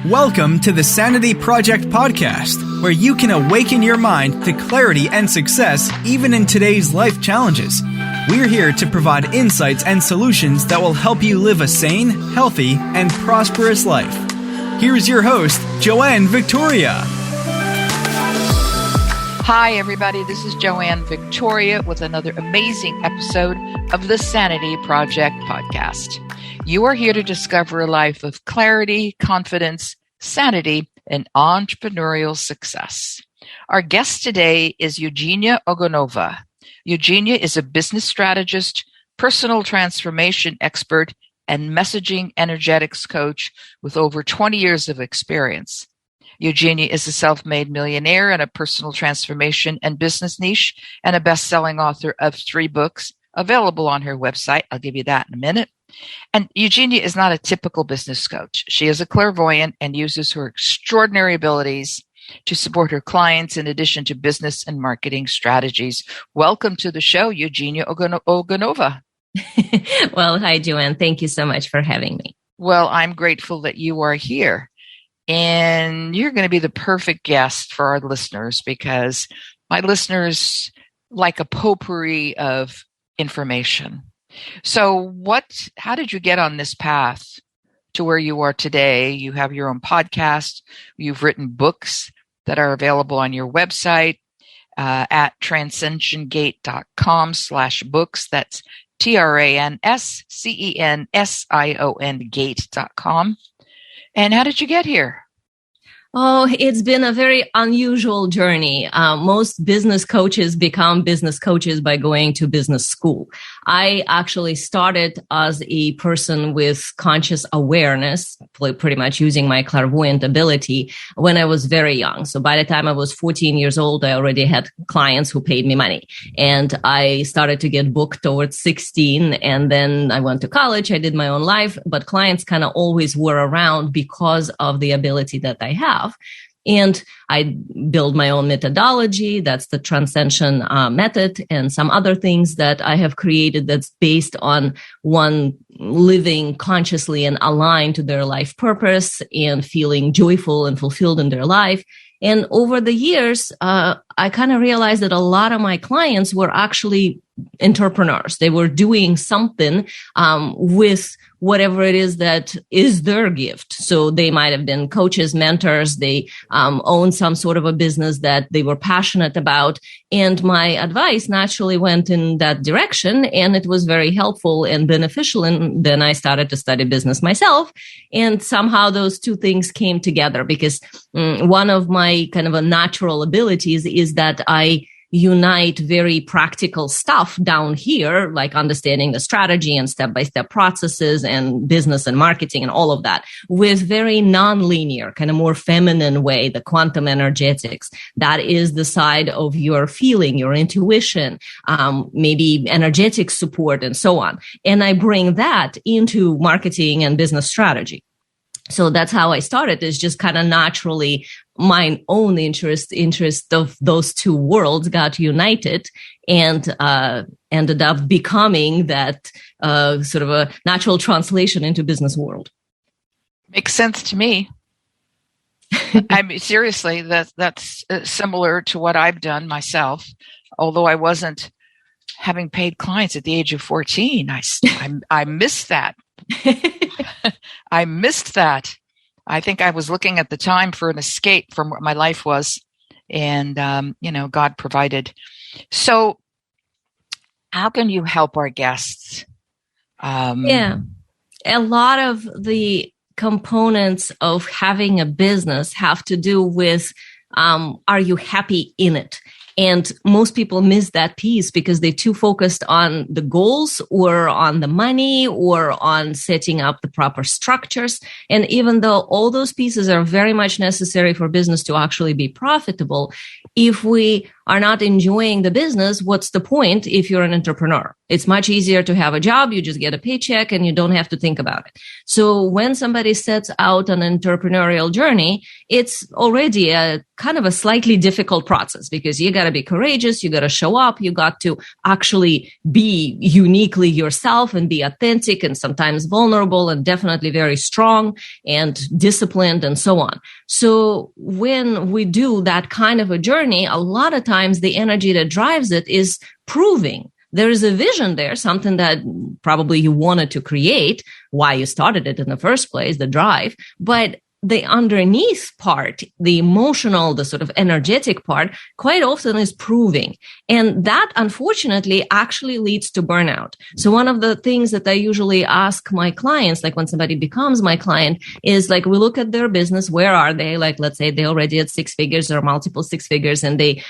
Welcome to the Sanity Project podcast, where you can awaken your mind to clarity and success even in today's life challenges. We're here to provide insights and solutions that will help you live a sane, healthy, and prosperous life. Here's your host, Joanne Victoria. Hi, everybody. This is Joanne Victoria with another amazing episode of the Sanity Project podcast. You are here to discover a life of clarity, confidence, sanity, and entrepreneurial success. Our guest today is Eugenia Oganova. Eugenia is a business strategist, personal transformation expert, and messaging energetics coach with over 20 years of experience. Eugenia is a self-made millionaire in a personal transformation and business niche and a best-selling author of 3 books available on her website. I'll give you that in a minute. And Eugenia is not a typical business coach. She is a clairvoyant and uses her extraordinary abilities to support her clients in addition to business and marketing strategies. Welcome to the show, Eugenia Oganova. Well, hi, Joanne. Thank you so much for having me. Well, I'm grateful that you are here. And you're going to be the perfect guest for our listeners because my listeners like a potpourri of information. So how did you get on this path to where you are today? You have your own podcast. You've written books that are available on your website at transcensiongate.com/books. That's TRANSCENSION gate.com. And how did you get here? Oh, it's been a very unusual journey. Most business coaches become business coaches by going to business school. I actually started as a person with conscious awareness, pretty much using my clairvoyant ability when I was very young. So by the time I was 14 years old, I already had clients who paid me money. And I started to get booked towards 16. And then I went to college. I did my own life, but clients kind of always were around because of the ability that I have. And I build my own methodology. That's the Transcension method, and some other things that I have created that's based on one living consciously and aligned to their life purpose and feeling joyful and fulfilled in their life. And over the years, I kind of realized that a lot of my clients were actually entrepreneurs. They were doing something with whatever it is that is their gift. So they might have been coaches, mentors. They own some sort of a business that they were passionate about. And my advice naturally went in that direction. And it was very helpful and beneficial. And then I started to study business myself. And somehow those two things came together because one of my kind of a natural abilities is that I unite very practical stuff down here, like understanding the strategy and step-by-step processes and business and marketing and all of that, with very non-linear, kind of more feminine way, the quantum energetics. That is the side of your feeling, your intuition, maybe energetic support and so on. And I bring that into marketing and business strategy. So that's how I started, is just kind of naturally my own interest of those two worlds got united and ended up becoming that sort of a natural translation into business world. Makes sense to me. I mean, seriously, that's similar to what I've done myself, although I wasn't having paid clients at the age of 14. I missed that. I missed that. I think I was looking at the time for an escape from what my life was. And, God provided. So how can you help our guests? A lot of the components of having a business have to do with, are you happy in it? And most people miss that piece because they're too focused on the goals or on the money or on setting up the proper structures. And even though all those pieces are very much necessary for business to actually be profitable, if we are not enjoying the business, what's the point if you're an entrepreneur? It's much easier to have a job. You just get a paycheck and you don't have to think about it. So when somebody sets out on an entrepreneurial journey, it's already a kind of a slightly difficult process because you got to be courageous. You got to show up. You got to actually be uniquely yourself and be authentic and sometimes vulnerable and definitely very strong and disciplined and so on. So when we do that kind of a journey, a lot of times the energy that drives it is proving. There is a vision there, something that probably you wanted to create, why you started it in the first place, the drive. But the underneath part, the emotional, the sort of energetic part, quite often is proving. And that, unfortunately, actually leads to burnout. So one of the things that I usually ask my clients, like when somebody becomes my client, is like, we look at their business. Where are they? Like, let's say they already at 6 figures or multiple 6 figures, and they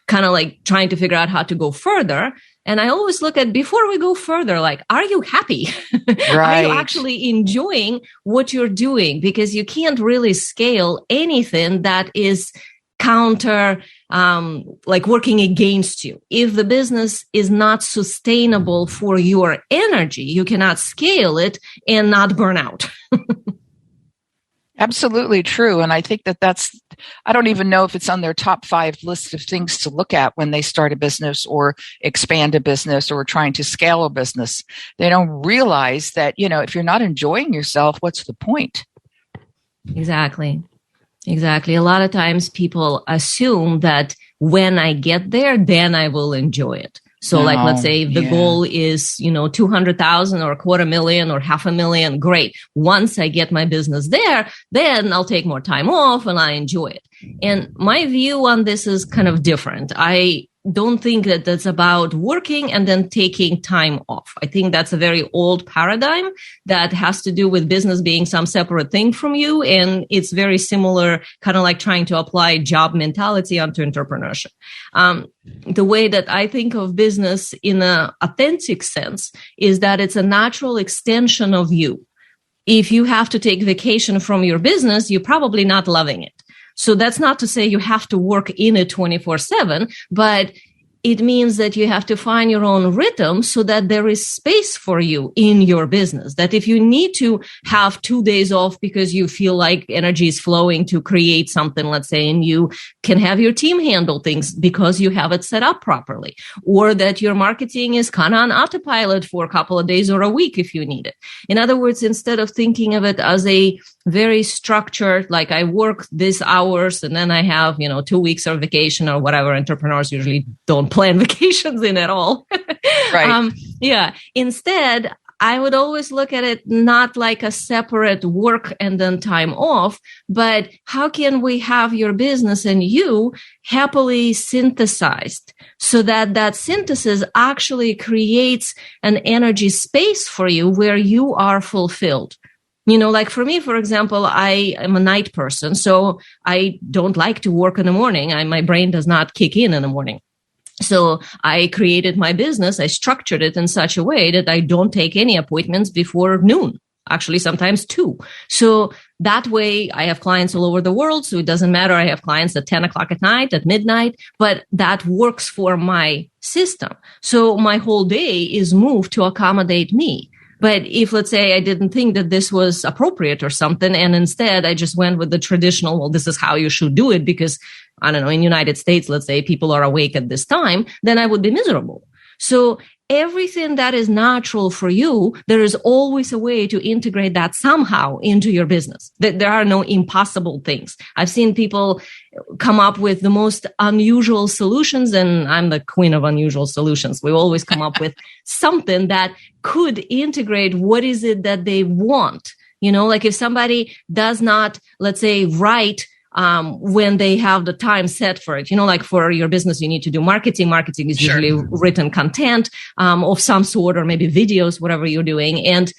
kind of like trying to figure out how to go further. And I always look at, before we go further, like, are you happy? Right. Are you actually enjoying what you're doing? Because you can't really scale anything that is counter, like working against you. If the business is not sustainable for your energy, you cannot scale it and not burn out. Absolutely true. And I think I don't even know if it's on their top 5 list of things to look at when they start a business or expand a business or trying to scale a business. They don't realize that, if you're not enjoying yourself, what's the point? Exactly. A lot of times people assume that when I get there, then I will enjoy it. So like, let's say the goal is, 200,000 or $250,000 or $500,000. Great. Once I get my business there, then I'll take more time off and I enjoy it. And my view on this is kind of different. I don't think that that's about working and then taking time off. I think that's a very old paradigm that has to do with business being some separate thing from you. And it's very similar, kind of like trying to apply job mentality onto entrepreneurship. The way that I think of business in an authentic sense is that it's a natural extension of you. If you have to take vacation from your business, you're probably not loving it. So that's not to say you have to work in it 24/7, but it means that you have to find your own rhythm so that there is space for you in your business. That if you need to have 2 days off because you feel like energy is flowing to create something, let's say, and you can have your team handle things because you have it set up properly, or that your marketing is kind of on autopilot for a couple of days or a week if you need it. In other words, instead of thinking of it as a very structured, like I work these hours and then I have, 2 weeks of vacation or whatever. Entrepreneurs usually don't plan vacations in at all. Right. Instead, I would always look at it not like a separate work and then time off, but how can we have your business and you happily synthesized so that that synthesis actually creates an energy space for you where you are fulfilled? Like for me, for example, I am a night person, so I don't like to work in the morning. My brain does not kick in the morning. So I created my business. I structured it in such a way that I don't take any appointments before noon, actually sometimes 2. So that way I have clients all over the world. So it doesn't matter. I have clients at 10 o'clock at night, at midnight, but that works for my system. So my whole day is moved to accommodate me. But if, let's say, I didn't think that this was appropriate or something, and instead I just went with the traditional, well, this is how you should do it because, I don't know, in the United States, let's say people are awake at this time, then I would be miserable. So everything that is natural for you, there is always a way to integrate that somehow into your business. There are no impossible things. I've seen people come up with the most unusual solutions, and I'm the queen of unusual solutions. We always come up with something that could integrate what is it that they want. Like if somebody does not, let's say, write when they have the time set for it. Like for your business, you need to do marketing. Marketing is usually written content of some sort, or maybe videos, whatever you're doing, and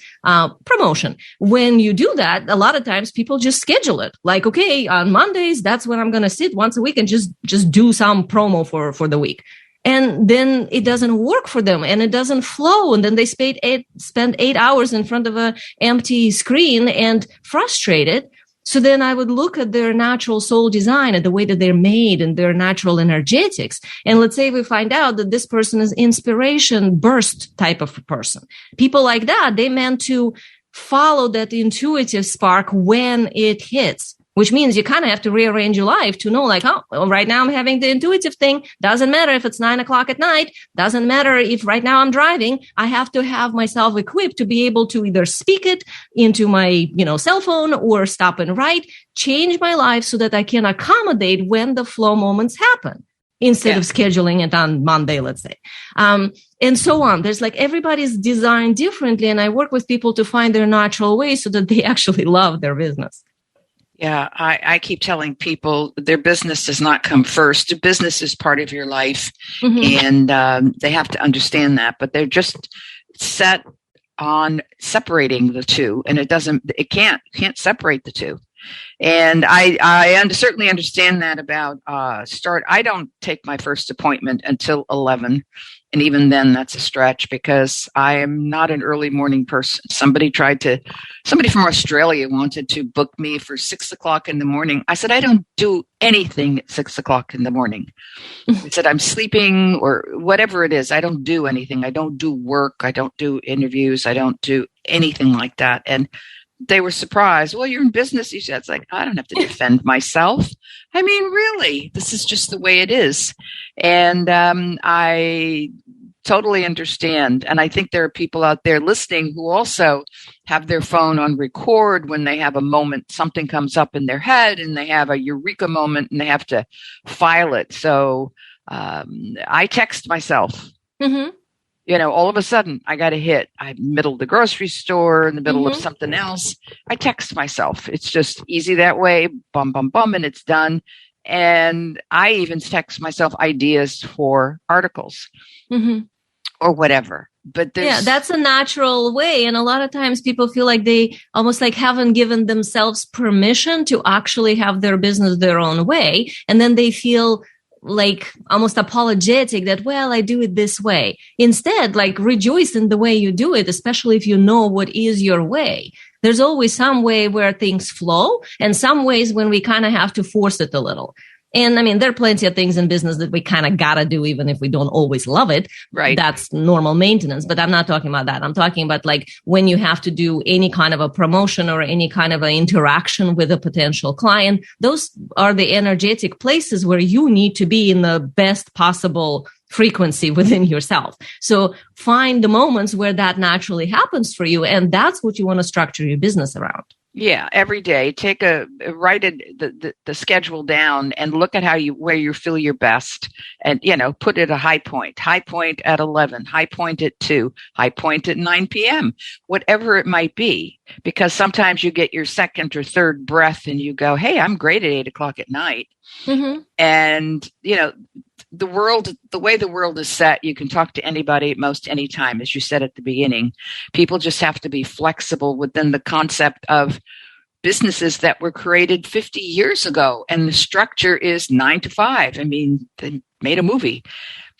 promotion. When you do that, a lot of times people just schedule it. Like, okay, on Mondays, that's when I'm going to sit once a week and just do some promo for the week. And then it doesn't work for them and it doesn't flow. And then they spend 8 hours in front of an empty screen and frustrated. So then I would look at their natural soul design, at the way that they're made and their natural energetics. And let's say we find out that this person is inspiration burst type of person. People like that, they meant to follow that intuitive spark when it hits, which means you kind of have to rearrange your life to know like, oh, well, right now I'm having the intuitive thing. Doesn't matter if it's 9:00 at night. Doesn't matter if right now I'm driving. I have to have myself equipped to be able to either speak it into my, cell phone or stop and write, change my life so that I can accommodate when the flow moments happen instead of scheduling it on Monday, let's say. And so on. There's like everybody's designed differently. And I work with people to find their natural way so that they actually love their business. Yeah, I keep telling people their business does not come first. Business is part of your life, and they have to understand that. But they're just set on separating the two, and it can't separate the two. And I certainly understand that about start. I don't take my first appointment until 11. And even then, that's a stretch because I am not an early morning person. Somebody from Australia wanted to book me for 6:00 in the morning. I said, I don't do anything at 6:00 in the morning. I said, I'm sleeping or whatever it is. I don't do anything. I don't do work. I don't do interviews. I don't do anything like that. And they were surprised. Well, you're in business. You said, it's like, I don't have to defend myself. I mean, really, this is just the way it is. And I totally understand. And I think there are people out there listening who also have their phone on record when they have a moment, something comes up in their head and they have a eureka moment and they have to file it. So I text myself. All of a sudden I got a hit. I'm in the middle of the grocery store, in the middle of something else. I text myself. It's just easy that way. Bum, bum, bum, and it's done. And I even text myself ideas for articles or whatever. But that's a natural way. And a lot of times people feel like they almost like haven't given themselves permission to actually have their business their own way. And then they feel like almost apologetic that, well, I do it this way. Instead, like rejoice in the way you do it, especially if you know what is your way. There's always some way where things flow and some ways when we kind of have to force it a little. And I mean, there are plenty of things in business that we kind of gotta do, even if we don't always love it. Right. That's normal maintenance, but I'm not talking about that. I'm talking about like when you have to do any kind of a promotion or any kind of an interaction with a potential client. Those are the energetic places where you need to be in the best possible frequency within yourself. So find the moments where that naturally happens for you. And that's what you want to structure your business around. Yeah, every day, write the schedule down and look at where you feel your best and, put it a high point at 11, high point at 2, high point at 9 p.m., whatever it might be, because sometimes you get your second or third breath and you go, hey, I'm great at 8:00 at night. And, the way the world is set, you can talk to anybody at most any time, as you said at the beginning. People just have to be flexible within the concept of businesses that were created 50 years ago. And the structure is 9 to 5. I mean, they made a movie.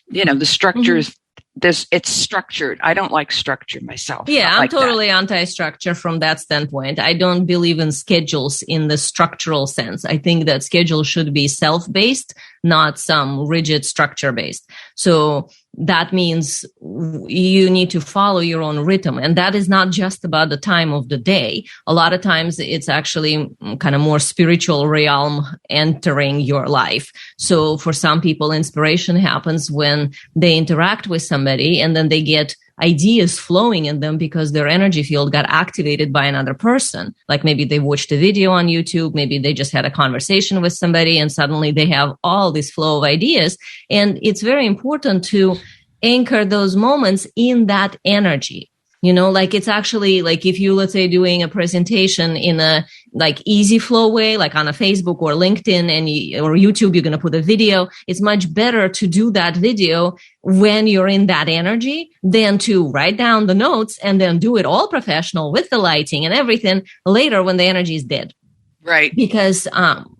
The structure is it's structured. I don't like structure myself. Yeah, I'm totally anti-structure from that standpoint. I don't believe in schedules in the structural sense. I think that schedule should be self-based, not some rigid structure-based. So that means you need to follow your own rhythm. And that is not just about the time of the day. A lot of times it's actually kind of more spiritual realm entering your life. So for some people, inspiration happens when they interact with somebody and then they get ideas flowing in them because their energy field got activated by another person. Like maybe they watched a video on YouTube, maybe they just had a conversation with somebody and suddenly they have all this flow of ideas. And it's very important to anchor those moments in that energy. Like it's actually like if you, let's say, doing a presentation in a like easy flow way, like on a Facebook or LinkedIn or YouTube, you're going to put a video. It's much better to do that video when you're in that energy than to write down the notes and then do it all professional with the lighting and everything later when the energy is dead. Right. Because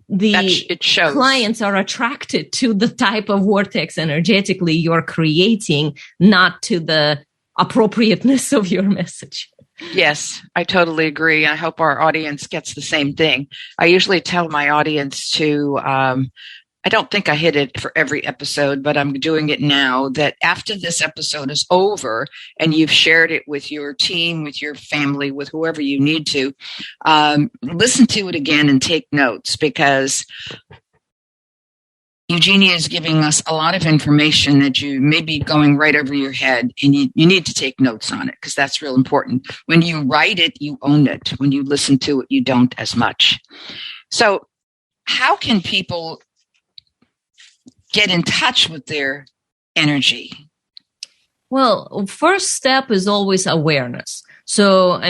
it shows. Clients are attracted to the type of vortex energetically you're creating, not to the appropriateness of your message. Yes, I totally agree. I hope our audience gets the same thing. I usually tell my audience to, I don't think I hit it for every episode, but I'm doing it now, that after this episode is over and you've shared it with your team, with your family, with whoever you need to, listen to it again and take notes, because Eugenia is giving us a lot of information that you may be going right over your head, and you need to take notes on it, because that's real important. When you write it, you own it. When you listen to it, you don't as much. So how can people get in touch with their energy? Well, first step is always awareness. So,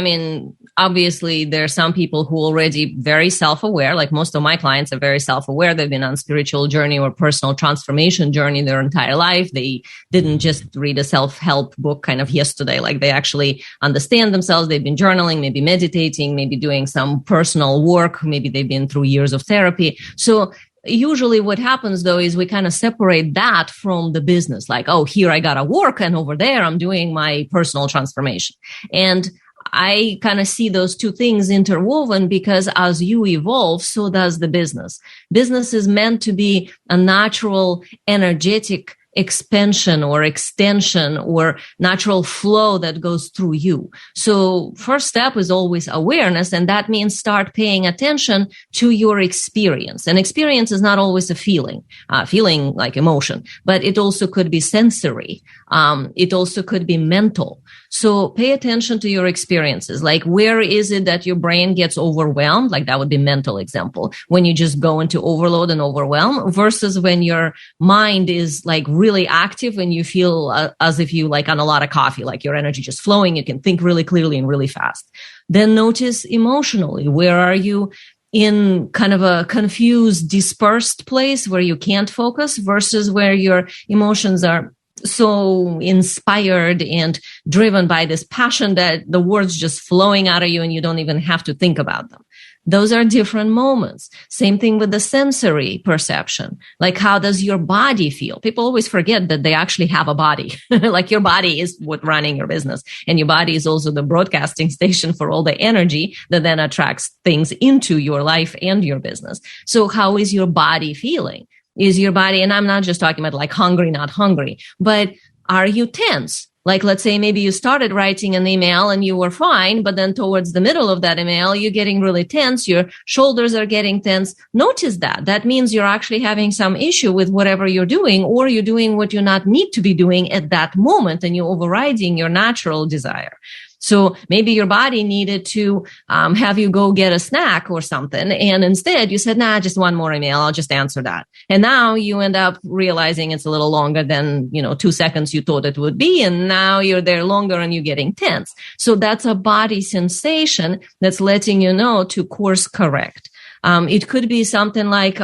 obviously there are some people who are already very self-aware, like most of my clients are very self-aware. They've been on spiritual journey or personal transformation journey their entire life. They didn't just read a self-help book kind of yesterday. Like they actually understand themselves. They've been journaling, maybe meditating, maybe doing some personal work. Maybe they've been through years of therapy. So usually what happens though is we kind of separate that from the business. Like, oh, here I gotta work, and over there I'm doing my personal transformation. And I kind of see those two things interwoven, because as you evolve, so does the business. Business is meant to be a natural, energetic expansion or extension or natural flow that goes through you. So first step is always awareness, and that means start paying attention to your experience. And experience is not always a feeling like emotion, but it also could be sensory. It also could be mental. So pay attention to your experiences. Like, where is it that your brain gets overwhelmed? Like, that would be mental example. When you just go into overload and overwhelm, versus when your mind is like really active and you feel as if you like on a lot of coffee, like your energy just flowing. You can think really clearly and really fast. Then notice emotionally, where are you in kind of a confused, dispersed place where you can't focus, versus where your emotions are so inspired and driven by this passion that the words just flowing out of you and you don't even have to think about them. Those are different moments. Same thing with the sensory perception. Like, how does your body feel? People always forget that they actually have a body. Like, your body is what running your business, and your body is also the broadcasting station for all the energy that then attracts things into your life and your business. So how is your body feeling? Is your body, and I'm not just talking about like hungry, not hungry, but are you tense? Like, let's say maybe you started writing an email and you were fine, but then towards the middle of that email, you're getting really tense. Your shoulders are getting tense. Notice that. That means you're actually having some issue with whatever you're doing, or you're doing what you not need to be doing at that moment, and you're overriding your natural desire. So maybe your body needed to have you go get a snack or something. And instead you said, nah, just one more email. I'll just answer that. And now you end up realizing it's a little longer than, 2 seconds you thought it would be. And now you're there longer and you're getting tense. So that's a body sensation that's letting you know to course correct. It could be something like,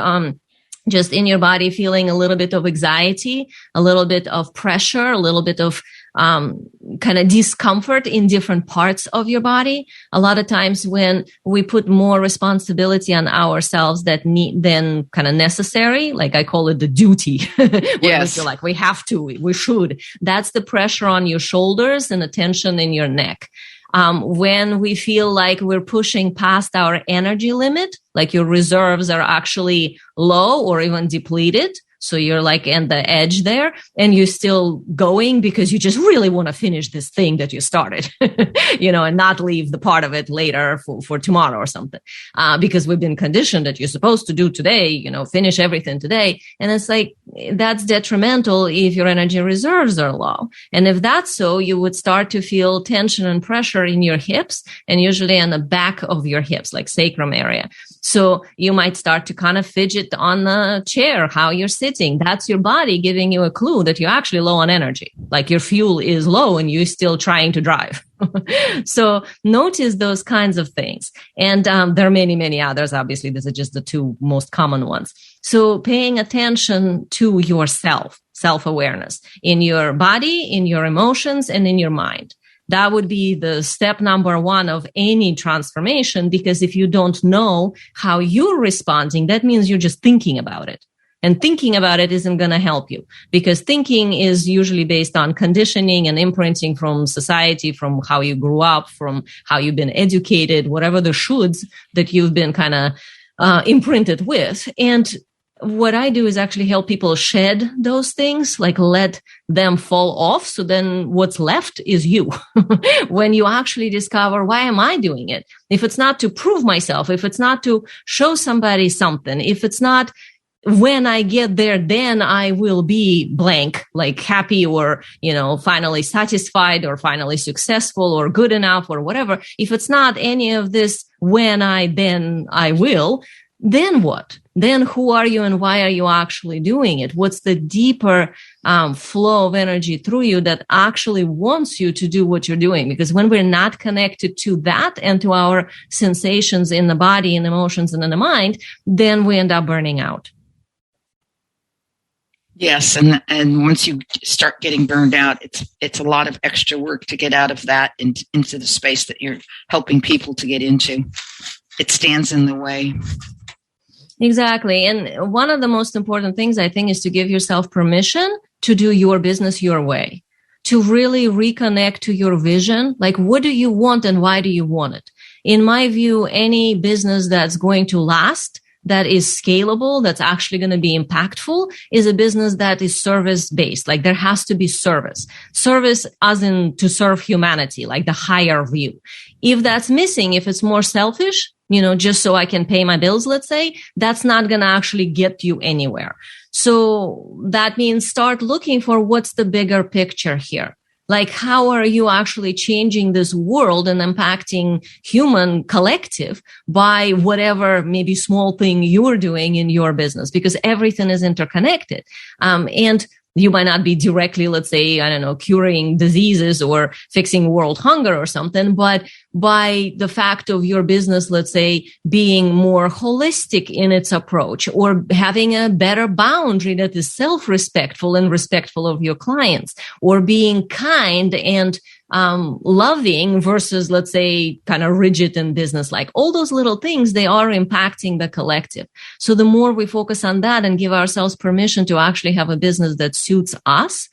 just in your body feeling a little bit of anxiety, a little bit of pressure, a little bit of kind of discomfort in different parts of your body. A lot of times when we put more responsibility on ourselves that than kind of necessary, like I call it the duty. Yes. We feel like we have to, we should. That's the pressure on your shoulders and the tension in your neck. When we feel like we're pushing past our energy limit, like your reserves are actually low or even depleted. So you're like at the edge there, and you're still going because you just really want to finish this thing that you started, and not leave the part of it later for tomorrow or something. Because we've been conditioned that you're supposed to do today, finish everything today. And it's like, that's detrimental if your energy reserves are low. And if that's so, you would start to feel tension and pressure in your hips, and usually on the back of your hips, like sacrum area. So you might start to kind of fidget on the chair, how you're sitting. That's your body giving you a clue that you're actually low on energy. Like your fuel is low and you're still trying to drive. So notice those kinds of things. And there are many, many others. Obviously, these are just the two most common ones. So paying attention to yourself, self-awareness in your body, in your emotions, and in your mind. That would be the step number one of any transformation, because if you don't know how you're responding, that means you're just thinking about it. And thinking about it isn't going to help you, because thinking is usually based on conditioning and imprinting from society, from how you grew up, from how you've been educated, whatever the shoulds that you've been kind of imprinted with. And what I do is actually help people shed those things, like let them fall off. So then what's left is you. When you actually discover, why am I doing it? If it's not to prove myself, if it's not to show somebody something, if it's not when I get there, then I will be blank, like happy or, finally satisfied or finally successful or good enough or whatever. If it's not any of this, then I will, then what? Then who are you and why are you actually doing it? What's the deeper flow of energy through you that actually wants you to do what you're doing? Because when we're not connected to that and to our sensations in the body and emotions and in the mind, then we end up burning out. Yes, and once you start getting burned out, it's a lot of extra work to get out of that and into the space that you're helping people to get into. It stands in the way. Exactly. And one of the most important things, I think, is to give yourself permission to do your business your way, to really reconnect to your vision. Like, what do you want and why do you want it? In my view, any business that's going to last, that is scalable, that's actually going to be impactful, is a business that is service-based. Like, there has to be service as in to serve humanity, like the higher view. If that's missing, if it's more selfish, just so I can pay my bills, let's say, that's not going to actually get you anywhere. So that means start looking for what's the bigger picture here. Like, how are you actually changing this world and impacting human collective by whatever maybe small thing you're doing in your business? Because everything is interconnected. And you might not be directly, let's say, curing diseases or fixing world hunger or something, but by the fact of your business, let's say, being more holistic in its approach or having a better boundary that is self-respectful and respectful of your clients, or being kind and loving versus, let's say, kind of rigid and business-like. All those little things, they are impacting the collective. So the more we focus on that and give ourselves permission to actually have a business that suits us,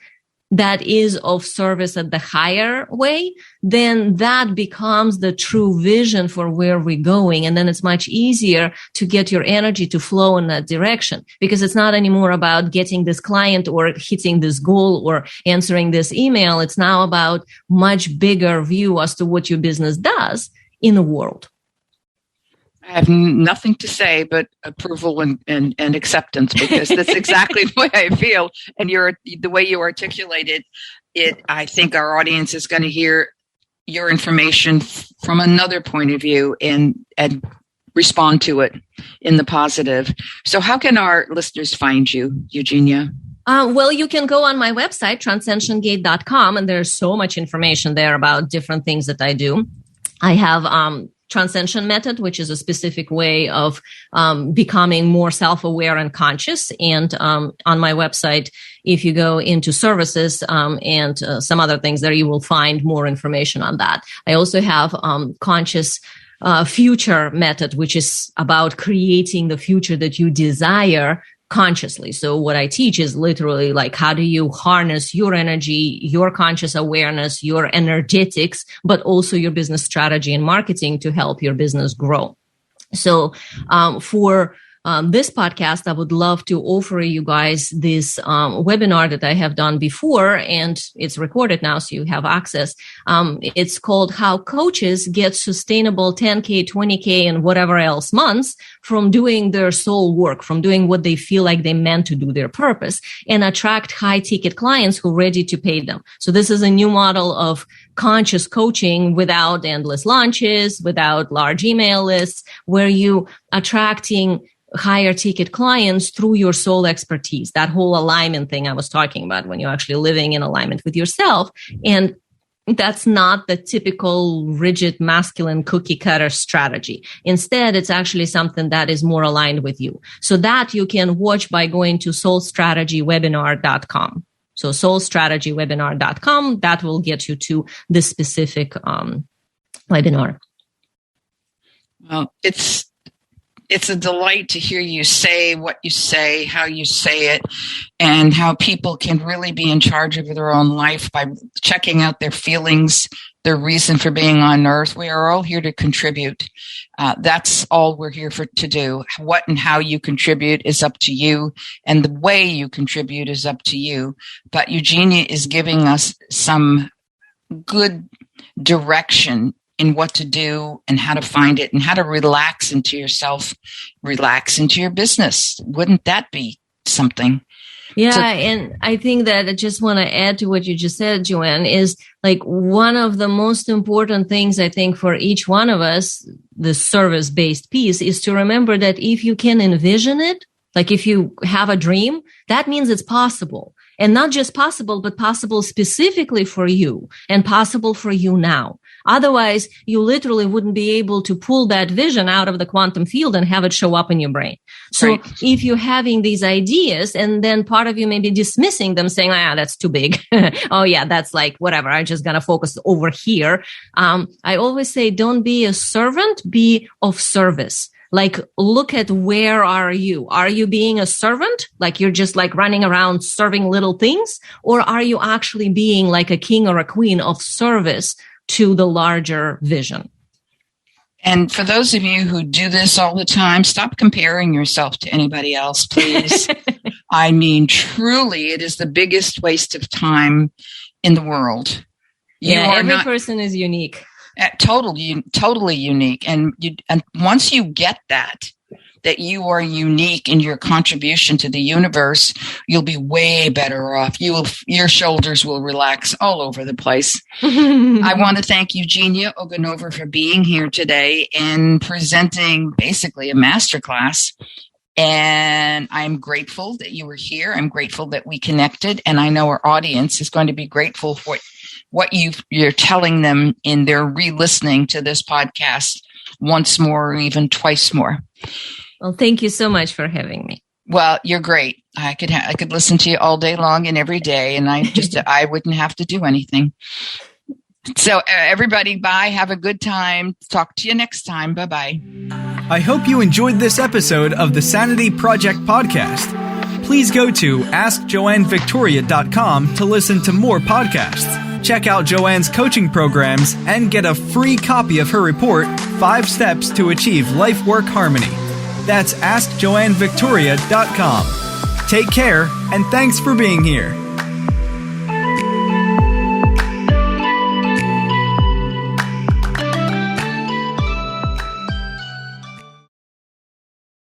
that is of service at the higher way, then that becomes the true vision for where we're going. And then it's much easier to get your energy to flow in that direction, because it's not anymore about getting this client or hitting this goal or answering this email. It's now about much bigger view as to what your business does in the world. I have nothing to say but approval and acceptance, because that's exactly the way I feel. And the way you articulated it, I think our audience is going to hear your information from another point of view and respond to it in the positive. So how can our listeners find you, Eugenia? Well, you can go on my website, transcensiongate.com, and there's so much information there about different things that I do. I have Transcension Method, which is a specific way of becoming more self-aware and conscious. And on my website, if you go into services and some other things there, you will find more information on that. I also have Conscious Future Method, which is about creating the future that you desire consciously. So what I teach is literally like, how do you harness your energy, your conscious awareness, your energetics, but also your business strategy and marketing to help your business grow. So for this podcast, I would love to offer you guys this webinar that I have done before, and it's recorded now, so you have access. It's called How Coaches Get Sustainable 10K, 20K, and whatever else months from doing their soul work, from doing what they feel like they meant to do, their purpose, and attract high-ticket clients who are ready to pay them. So this is a new model of conscious coaching without endless launches, without large email lists, where you attracting higher ticket clients through your soul expertise, that whole alignment thing I was talking about, when you're actually living in alignment with yourself. And that's not the typical rigid masculine cookie cutter strategy. Instead, it's actually something that is more aligned with you. So that you can watch by going to soulstrategywebinar.com. So soulstrategywebinar.com, that will get you to the specific webinar. Well, it's It's a delight to hear you say what you say, how you say it, and how people can really be in charge of their own life by checking out their feelings, their reason for being on earth. We are all here to contribute. That's all we're here to do. What and how you contribute is up to you, and the way you contribute is up to you. But Eugenia is giving us some good direction in what to do and how to find it and how to relax into yourself, relax into your business. Wouldn't that be something? Yeah, and I think that I just want to add to what you just said, Joanne, is like one of the most important things I think for each one of us, the service-based piece, is to remember that if you can envision it, like if you have a dream, that means it's possible. And not just possible, but possible specifically for you and possible for you now. Otherwise, you literally wouldn't be able to pull that vision out of the quantum field and have it show up in your brain. So right. If you're having these ideas and then part of you may be dismissing them, saying, that's too big. Oh yeah, that's like, whatever. I'm just going to focus over here. I always say, don't be a servant, be of service. Like, look at where are you? Are you being a servant? Like you're just like running around serving little things? Or are you actually being like a king or a queen of service to the larger vision? And for those of you who do this all the time, stop comparing yourself to anybody else, please. I mean, truly, it is the biggest waste of time in the world. Every person is unique. Totally unique. And once you get that you are unique in your contribution to the universe, you'll be way better off. Your shoulders will relax all over the place. I want to thank Eugenia Oganova for being here today and presenting basically a masterclass. And I'm grateful that you were here. I'm grateful that we connected. And I know our audience is going to be grateful for what you're telling them in their re-listening to this podcast once more or even twice more. Well, thank you so much for having me. Well, you're great. I could listen to you all day long and every day, and I wouldn't have to do anything. So everybody, bye. Have a good time. Talk to you next time. Bye-bye. I hope you enjoyed this episode of the Sanity Project podcast. Please go to AskJoanneVictoria.com to listen to more podcasts. Check out Joanne's coaching programs and get a free copy of her report, 5 Steps to Achieve Life-Work Harmony. That's AskJoanneVictoria.com. Take care, and thanks for being here.